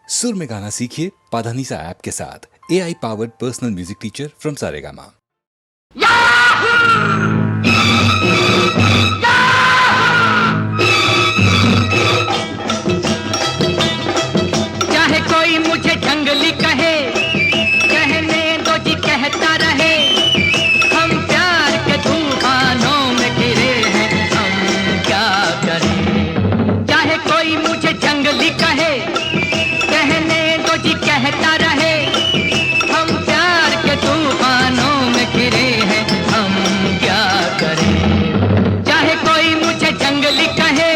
सुर में गाना सीखिए पाधानीसा ऐप के साथ। AI powered personal music teacher from Saregama. चाहे कोई मुझे जंगली कहे, कहने दो जी कहता रहे। हम प्यार के तूफानों में घिरे हैं, हम क्या करें। चाहे कोई मुझे जंगली कहे, कहने दो जी कहता रहे। हम प्यार के तूफानों में घिरे हैं, हम क्या करें। चाहे कोई मुझे जंगली कहे,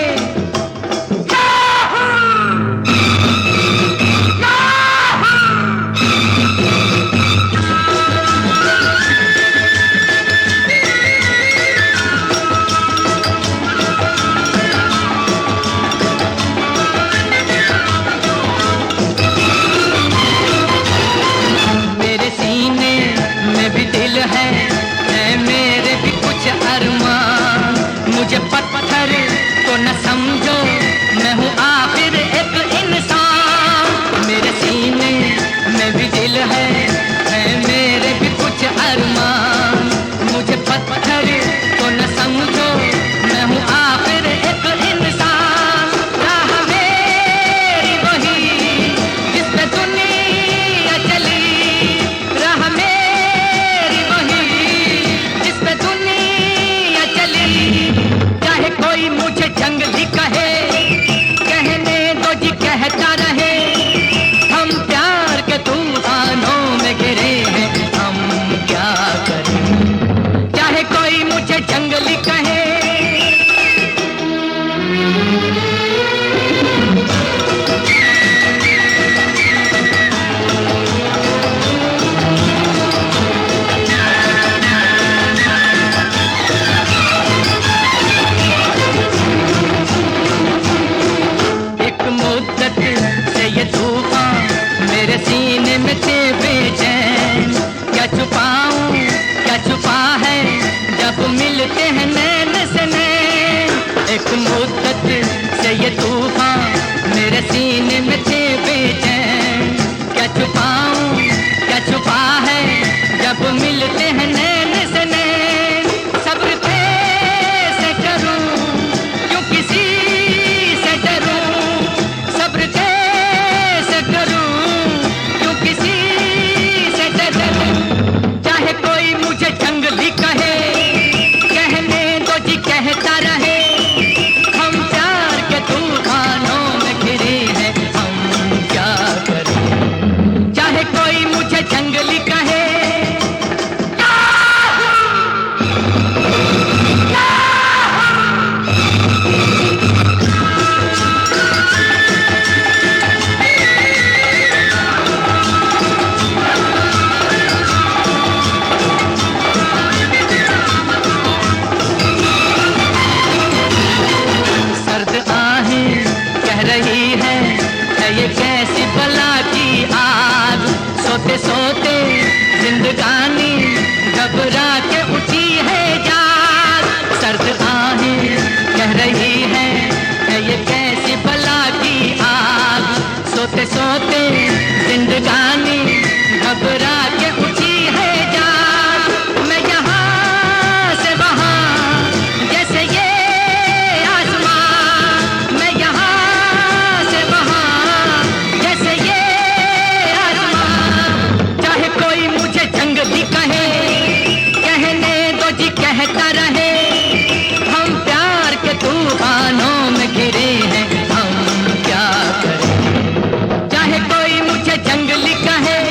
मेरे सीने में भी दिल है मेरे भी कुछ अरमान। मुझे पत्थर को न समझो, मैं हूँ आखिर एक इंसान। मेरे सीने में भी दिल है मेरे भी कुछ अरमान। मुझे पत्थर को न समझो, मैं हूँ आखिर एक इंसान। राह मेरी वही जिस पे दुनिया चली, राह मेरी वही जिस पे दुनिया चली। चाहे कोई मुझे जंगली कहे, कहने दो जी कहता रहे। हम प्यार के तूफानों में घिरे हैं, हम क्या करें। चाहे कोई मुझे जंगली कहे, एक मुद्दत से ये तूफान मेरे सीने में थे बेचैन। क्या छुपाऊं क्या छुपा है जब मिलते हैं नैन से नैन। एक मुद्दत से ये तूफान मेरे सीने में थे बेचैन। क्या छुपाऊं क्या छुपा है जब मिलते हैं नैन से नैन। सब्र कैसे करूं क्यों किसी से डरूं। सब्र कैसे करूं क्यों किसी से डरूं। चाहे कोई मुझे जंगली कहे, कहने दो जी कहता रहे। हम प्यार के तूफानों में घिरे हैं, हम क्या करें। चाहे कोई मुझे जंगली कहे, सर्द आहें कह रही है ये कैसी बला की आग। सोते सोते जिंदगानी घबरा के उठी है जाग। सर्द आहें कह रही है ये कैसी बला की आग। सोते सोते जिंदगानी घबरा के उठी है जाग। मैं यहाँ से वहाँ जैसे ये आसमां, मैं यहाँ से वहाँ जैसे ये आसमां। चाहे कोई मुझे जंगली कहे, कहने दो जी कहता रहे। हम प्यार के तूफानों में घिरे हैं, हम क्या करें। चाहे कोई मुझे जंगली कहे,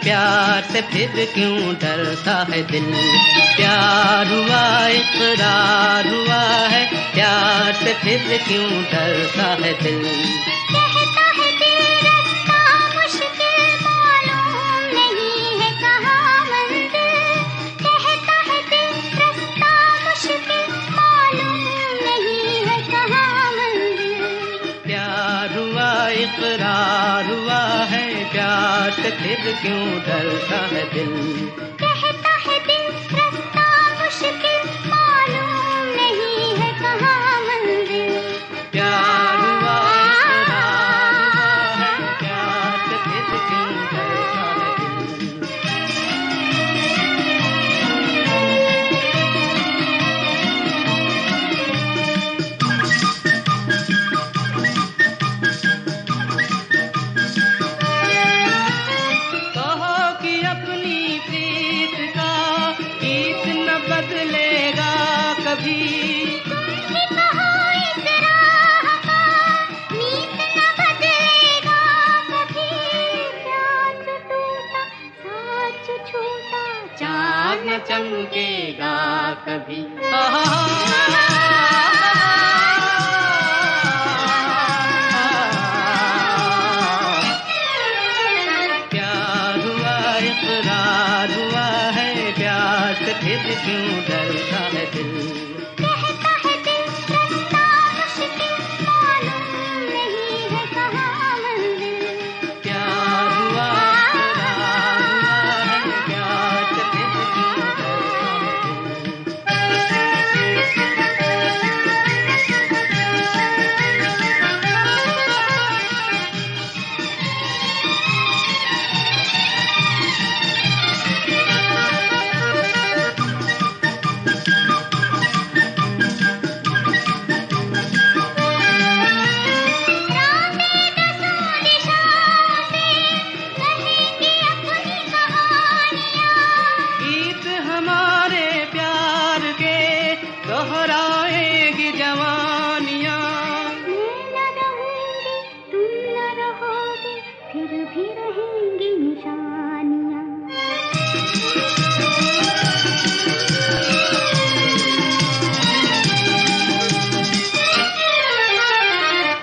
प्यार से फिर क्यों डरता है दिल। प्यार हुआ इकरार हुआ है, प्यार से फिर क्यों डरता है दिल। कहता है दिल रास्ता मुश्किल मालूम नहीं है कहाँ मंजिल। कहता है दिल रास्ता मुश्किल मालूम नहीं है कहाँ मंजिल। प्यार हुआ इकरार हुआ है, प्यार से फिर क्यों डरता है दिल। कहता है दिल रास्ता मुश्किल मालूम नहीं है कहाँ मंजिल। प्यार हुआ इकरार हुआ है, प्यार से फिर क्यों डरता है दिल। कहो कि अपनी प्रीत का गीत न बदलेगा कभी। कि कहो इस राह का नीत न बदलेगा कभी। प्यार जो टूटा साथ जो छूटा चाँद न चमकेगा कभी। प्यार हुआ इकरार हुआ है, प्यार से फिर क्यों डरता है दिल। कहता है दिल रास्ता मुश्किल मालूम नहीं है कहाँ मंजिल। प्यार हुआ इकरार हुआ है, प्यार से फिर क्यों डरता है दिल। रातें दसों दिशाओं से कहेंगी अपनी कहानियाँ। गीत हमारे प्यार के दोहराएगी जवानियाँ। मैं न रहूंगी तुम न रहोगे फिर भी रहेंगी निशानियाँ।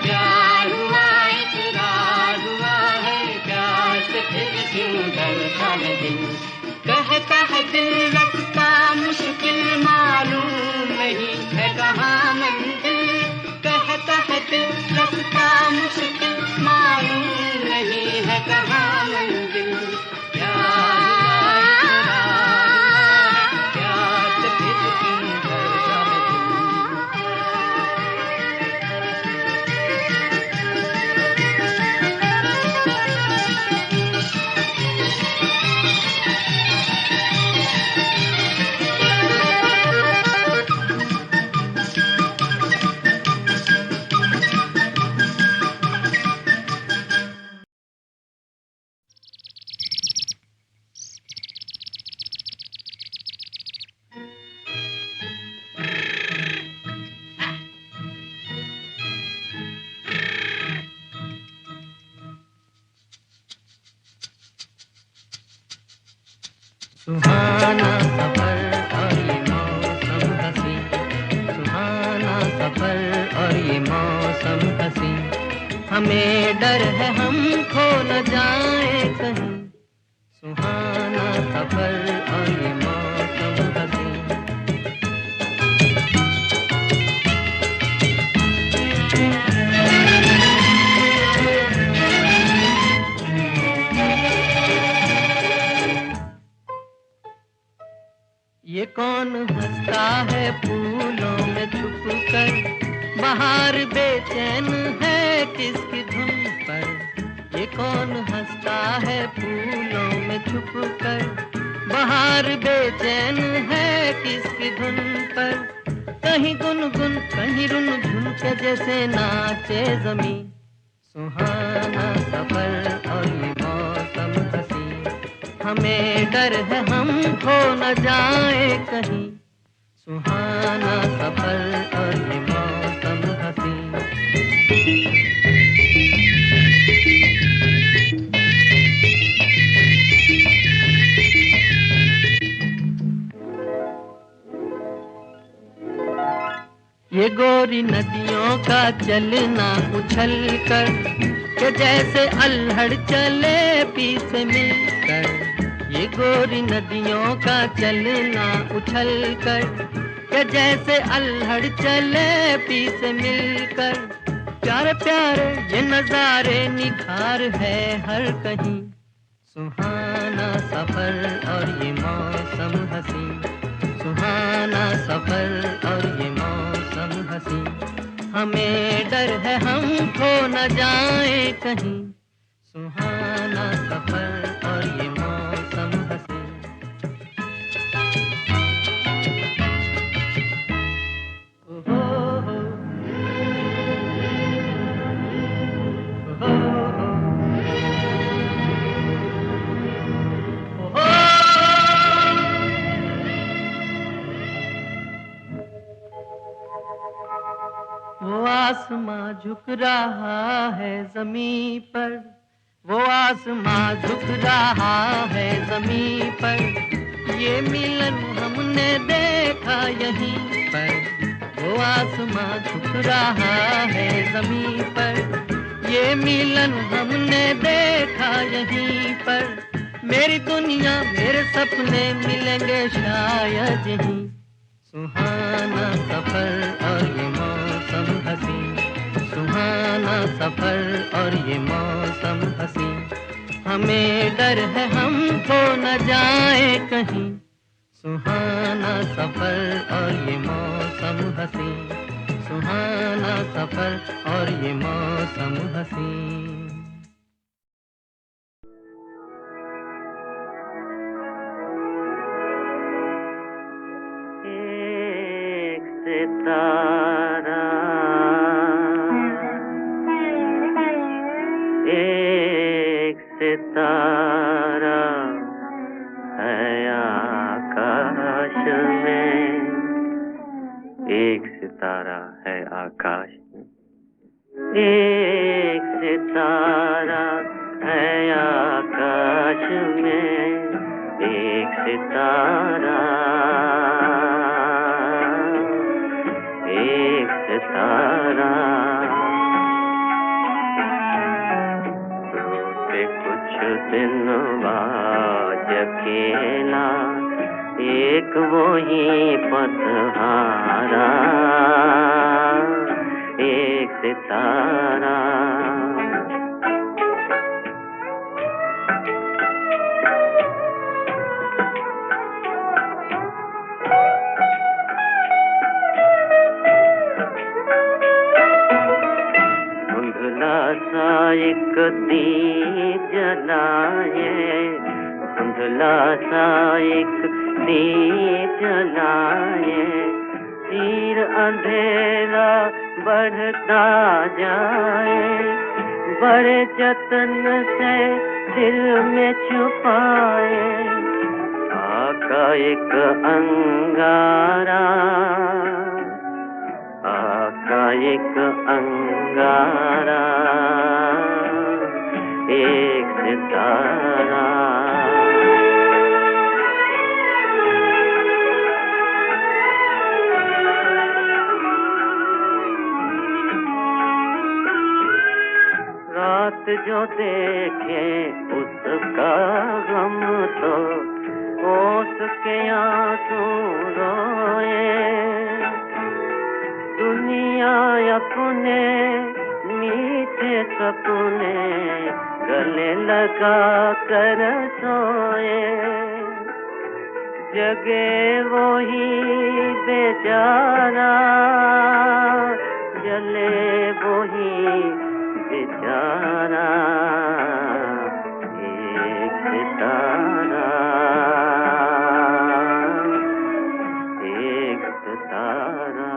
प्यार हुआ इकरार हुआ है, प्यार से फिर क्यों डरता है दिल। कहता है दिल रास्ता मुश्किल मालूम नहीं है कहाँ मंजिल। कहता है दिल रास्ता मुश्किल मालूम नहीं है कहाँ मंजिल। प्यार हुआ इकरार हुआ है, प्यार से फिर क्यों डरता है दिल। सुहाना सफर और ये मौसम हसी, सुहाना सफर और ये मौसम हसी। हमें डर है हम खो न जाए कहीं। सुहाना सफर और ये मौसम हसी। ये कौन हंसता है फूलों में छुप कर, बाहर बेचैन है किसकी धुन पर। ये कौन हंसता है फूलों में छुप कर, बाहर बेचैन है किसकी धुन पर। कहीं गुनगुन कहीं रुन झुन के जैसे नाचे जमी। सुहाना सफर और ये मौसम हसी। हमें डर है हम खो न जाए कहीं। सुहाना सफर और ये मौसम हसी। ये गोरी नदियों का चलना उछल कर के जैसे अल्हड़ चले पीस मिलकर। ये गोरी नदियों का चलना उछल कर के जैसे अल्हड़ चले पीस मिलकर। प्यारे प्यारे ये नजारे निखार है हर कहीं, सुहाना सफर और ये मौसम हसी, सुहाना सफर और ये मौसम हसी। हमें डर है हम खो न जाए कहीं, सुहाना सफर और ये मौसम हसी। ओहो हो, ओहो हो, ओहो। वो आसमां झुक रहा है ज़मीं पर, वो आसमां झुक रहा है ज़मीं पर। ये मिलन हमने देखा यहीं पर, वो आसमां झुक रहा है ज़मीं पर। ये मिलन हमने देखा यहीं पर। मेरी दुनिया मेरे सपने मिलेंगे शायद यहीं, सुहाना सफर और ये मौसम हसी, सुहाना सफर और ये मौसम हसी। हमें डर है हम खो न जाए कहीं, सुहाना सफर और ये मौसम हसी, सुहाना सफर और ये मौसम हसी। सितारा एक सितारा है आकाश में, एक सितारा है आकाश में, एक सितारा है आकाश में, एक सितारा, एक सितारा। रोते कुछ दिन बाद अकेला, एक वही पतहारा, एक सितारा। सा एक दीप जलाए, धुंधला सा एक दीप जलाए, तीर अंधेरा बढ़ता जाए, बड़े जतन से दिल में छुपाए, आका एक अंगारा, आका एक अंगारा, एक सितारा। रात जो देखे उसका गम तो उसके आंसू रोए, दुनिया अपने मीठे सपने गले लगा कर सोए, जगे वो ही बेचारा, जले वो ही बेचारा, एक सितारा, एक सितारा।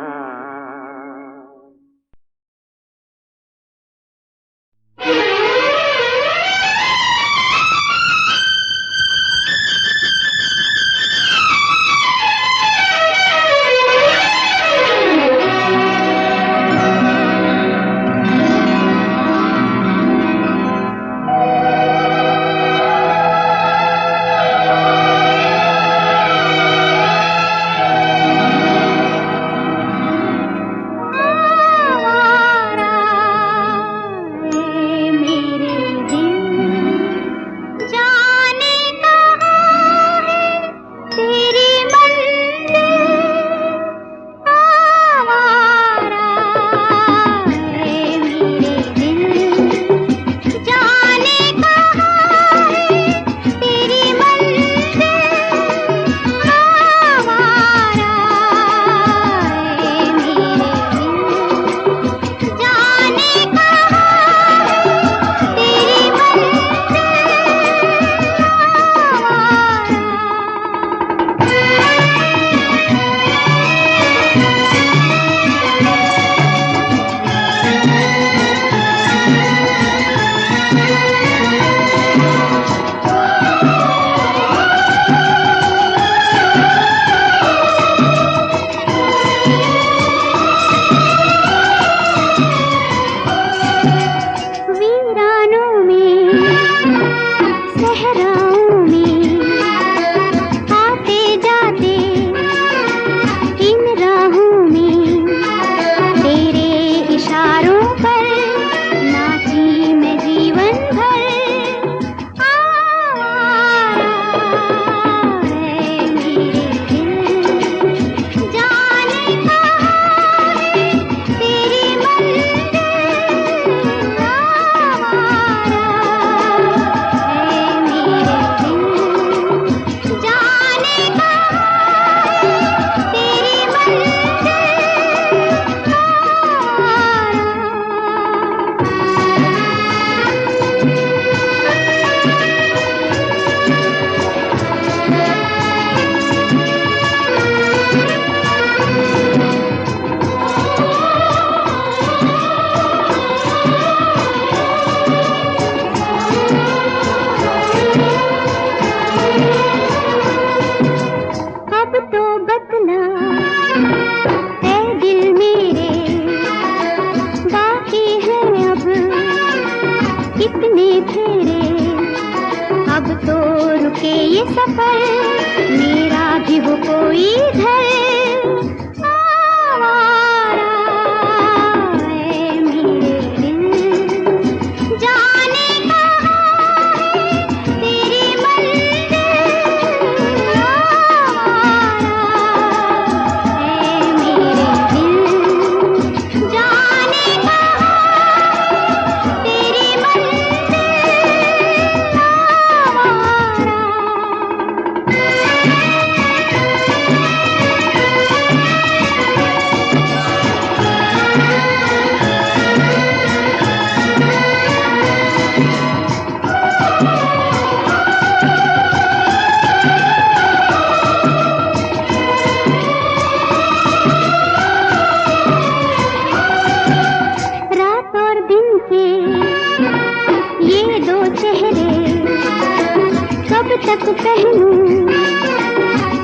कह लूं,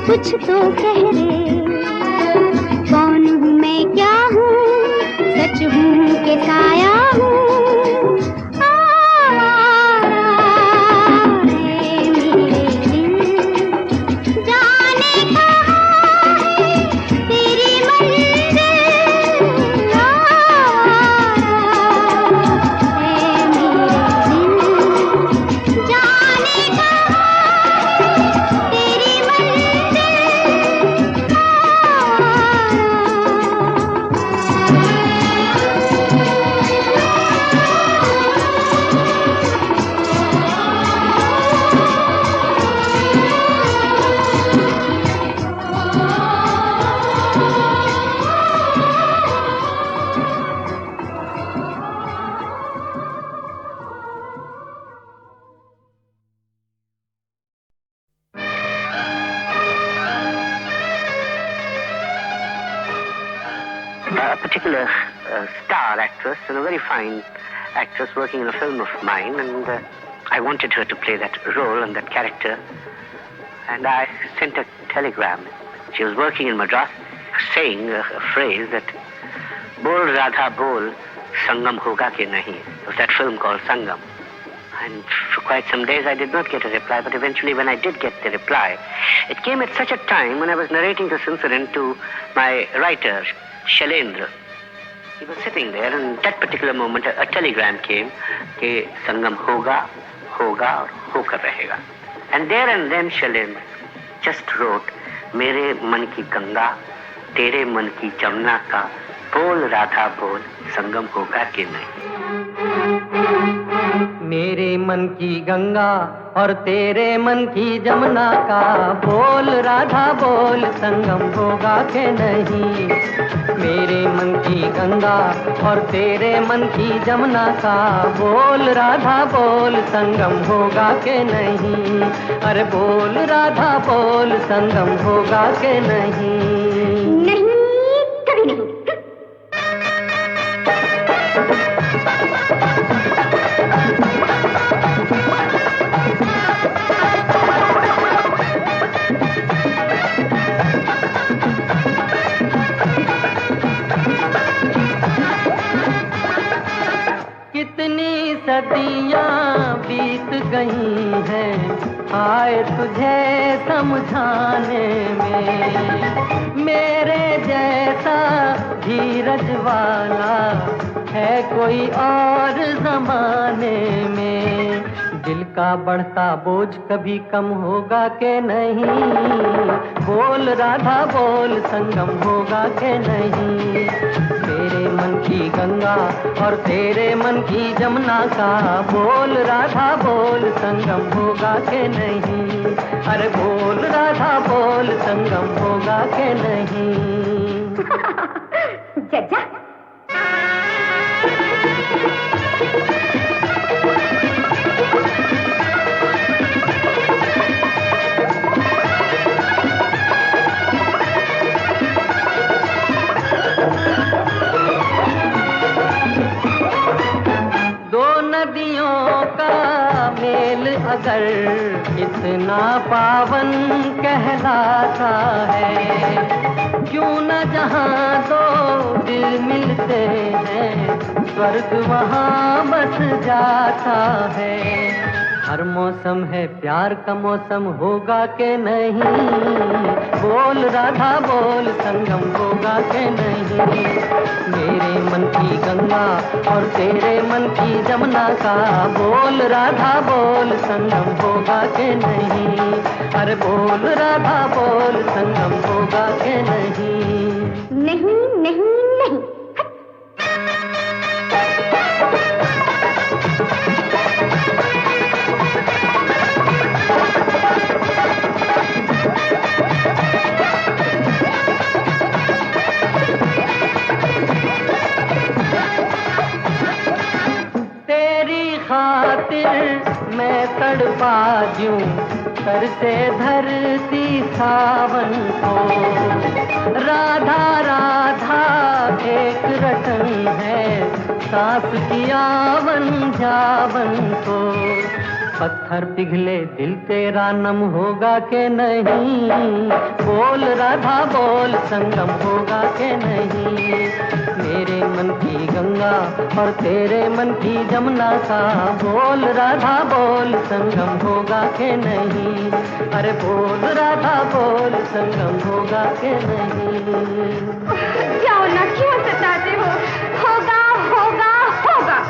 कुछ तो कह रे। कौन हूँ मैं, क्या हूँ, सच हूँ के साया हूँ। आवारा है मेरे दिल, जाने कहाँ है तेरी मंजिल। आवारा है मेरे दिल, जाने कहाँ है तेरी मंजिल। A particular star actress and a very fine actress working in a film of mine, and I wanted her to play that role and that character, and I sent a telegram. She was working in Madras, saying a phrase that "Bol Radha Bol, Sangam Hoga ke nahi." It was that film called Sangam. And for quite some days I did not get a reply, but eventually when I did get the reply, it came at such a time when I was narrating this incident to my writer, Shailendra. He was sitting there, and at that particular moment a telegram came कि संगम होगा, होगा और होकर रहेगा. And there and then Shailendra just wrote, मेरे मन की गंगा, तेरे मन की जमुना का, बोल राधा बोल, संगम होगा कि नहीं. मेरे मन की गंगा और तेरे मन की जमुना का, बोल राधा बोल, संगम होगा के नहीं. मेरे मन की गंगा और तेरे मन की जमुना का, बोल राधा बोल, संगम होगा के नहीं. अरे बोल राधा बोल, संगम होगा के नहीं. नहीं, कभी नहीं। कितनी सदियां बीत गई हैं, आए तुझे समझाने में. मेरे जैसा धीरज वाला है कोई और जमाने में. दिल का बढ़ता बोझ कभी कम होगा के नहीं. बोल राधा बोल, संगम होगा के नहीं. तेरे मन की गंगा और तेरे मन की जमुना का, बोल राधा बोल, संगम होगा के नहीं. अरे बोल राधा बोल, संगम होगा के नहीं. जज्जा नदियों का मेल अगर इतना पावन कहलाता है, क्यों न जहाँ दो दिल मिलते हैं, स्वर्ग वहाँ बस जाता है. हर मौसम है प्यार का मौसम, होगा के नहीं. बोल राधा बोल, संगम होगा के नहीं. मेरे मन की गंगा और तेरे मन की जमुना का, बोल राधा बोल, संगम होगा के नहीं. अरे बोल राधा बोल, संगम होगा के नहीं. नहीं नहीं नहीं. खातिर मैं तड़पा दूं करते धरती सावन को. राधा राधा एक रटन है, सास की आवन जावन को. पत्थर पिघले दिल तेरा नम होगा के नहीं, बोल राधा बोल संगम होगा के नहीं। मेरे मन की गंगा और तेरे मन की जमुना का, बोल राधा बोल संगम होगा के नहीं। अरे बोल राधा बोल संगम होगा के नहीं। जाओ ना, क्यों सताते हो? होगा होगा होगा।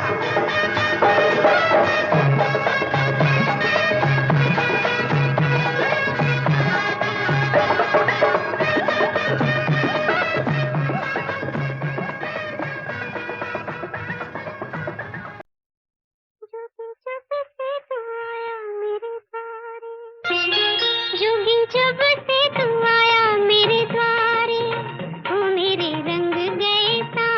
जोगी जब से तू आया मेरे द्वारे, ओ मेरे रंग गए तारे।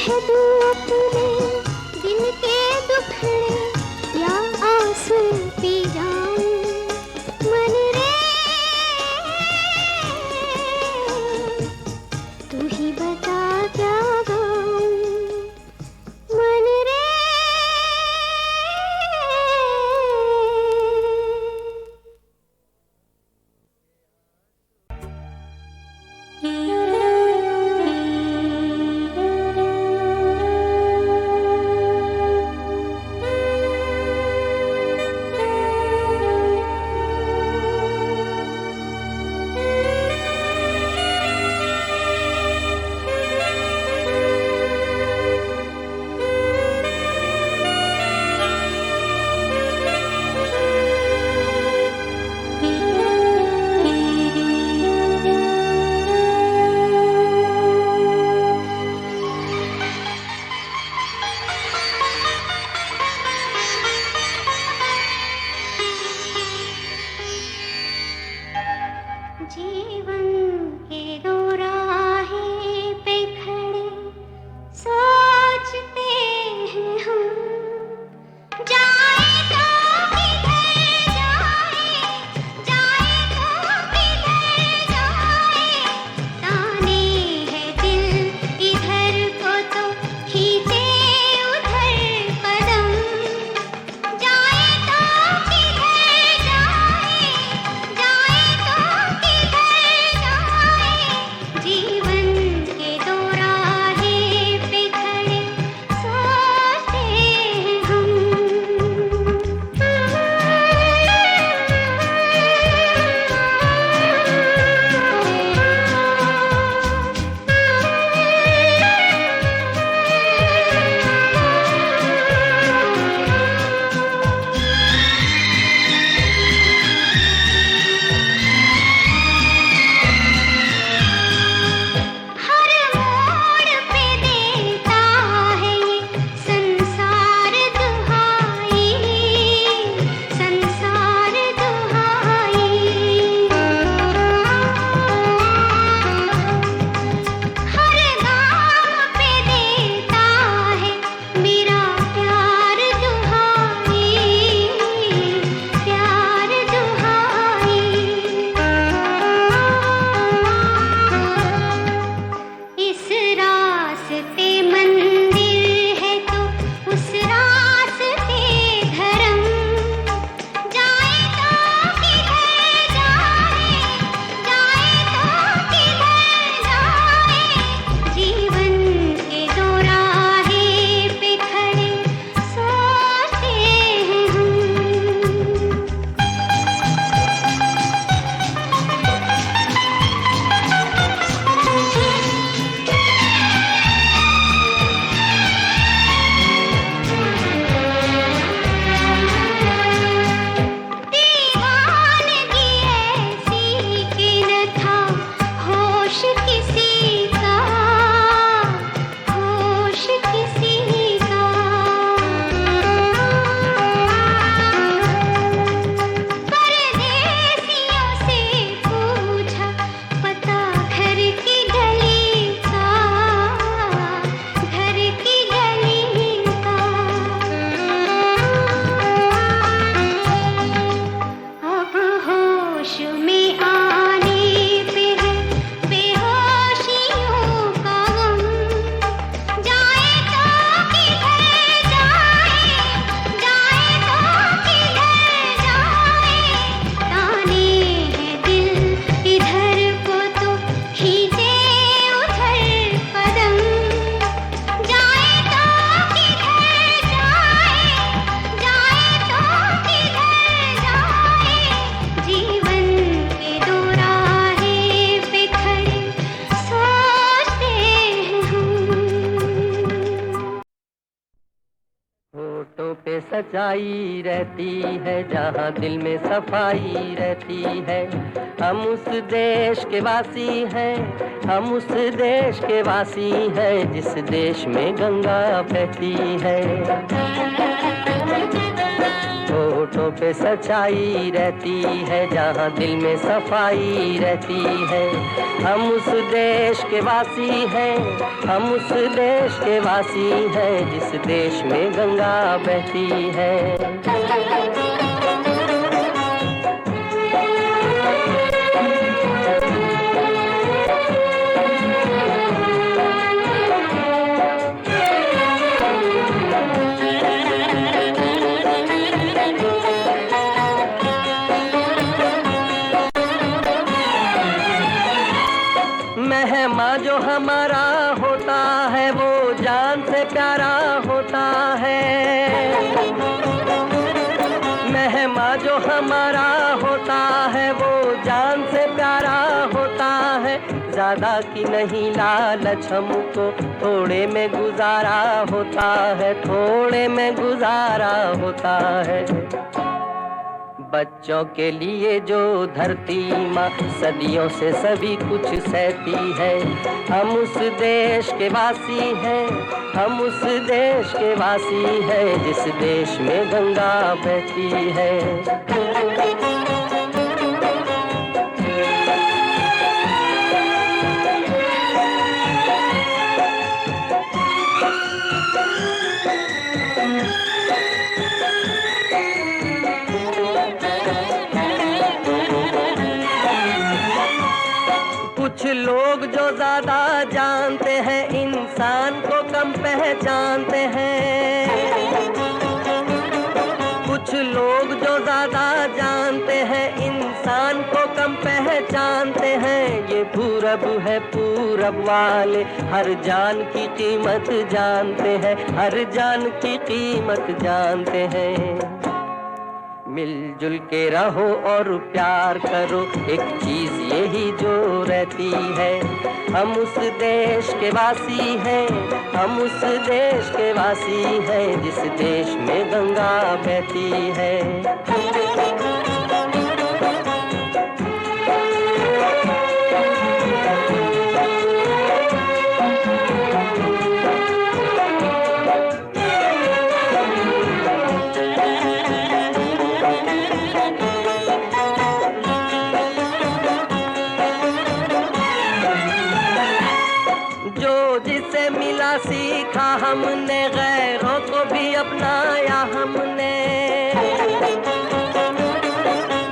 कह दूं अपने दिल के दुखड़े या आंसू पी जाऊं मन रे तू ही बता क्या गाऊं मन रे जीवन के दो राहें पे खड़े सोचते हैं हम जाए तो किधर जाए तो किधर जाए ताने है दिल इधर को तो खींचे उधर कदम जाए तो किधर जाए तो जीवन के दो राहें पे खड़े सोचते हैं हम हर मोड़ पे देता है ये संसार दुहाई हर गाँव पे देता है मेरा प्यार दुहाई इस रास्ते मंदिर है तो उस रास्ते धर्म जाए तो किधर जाए जीवन के दो राहें पे खड़े सोचते हैं हम दीवानगी ऐसी कि न था होश किसी का परदेसियों से पूछा पता घर की गली का अब होश में आने पे है बेहोशियों का गम जाए तो किधर जाए ताने है दिल इधर को तो खींचे उधर कदम जाए तो किधर जाए जीवन के दो राहें पे खड़े सोचते हैं हम होठों पे सच्चाई रहती है जहाँ दिल में सफाई रहती है हम उस देश के वासी हैं जिस देश में गंगा बहती है होठों पे सच्चाई रहती है, जहाँ दिल में सफाई रहती है। हम उस देश के वासी हैं, हम उस देश के वासी हैं, जिस देश में गंगा बहती है। मेहमा जो हमारा होता है वो जान से प्यारा होता है। मेहमा जो हमारा होता है वो जान से प्यारा होता है। ज्यादा की नहीं लालच हमको, थोड़े में गुजारा होता है, थोड़े में गुजारा होता है। बच्चों के लिए जो धरती माँ सदियों से सभी कुछ सहती है, हम उस देश के वासी हैं, हम उस देश के वासी हैं, जिस देश में गंगा बहती है। कुछ लोग जो ज्यादा जानते हैं इंसान को कम पहचानते हैं। कुछ लोग जो ज्यादा जानते हैं इंसान को कम पहचानते हैं। ये पूरब है, पूरब वाले हर जान की कीमत जानते हैं, हर जान की कीमत जानते हैं। मिलजुल के रहो और प्यार करो, एक चीज यही जो रहती है। हम उस देश के वासी हैं, हम उस देश के वासी हैं, जिस देश में गंगा बहती है। जिसे मिला सीखा हमने, गैरों को भी अपनाया हमने।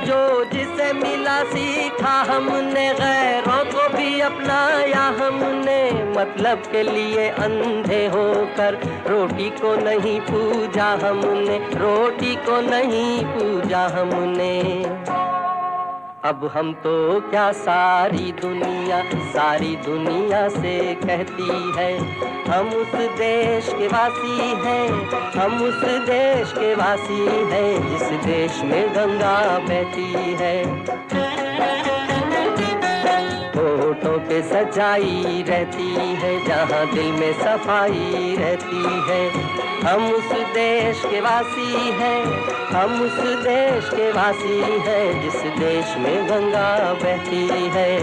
जो जिसे मिला सीखा हमने, गैरों को भी अपनाया हमने। मतलब के लिए अंधे होकर रोटी को नहीं पूजा हमने, रोटी को नहीं पूजा हमने। अब हम तो क्या सारी दुनिया से कहती है, हम उस देश के वासी हैं, हम उस देश के वासी हैं, जिस देश में गंगा बहती है। होठों पे सच्चाई रहती है, जहाँ दिल में सफाई रहती है। हम उस देश के वासी हैं, हम उस देश के वासी हैं, जिस देश में गंगा बहती है।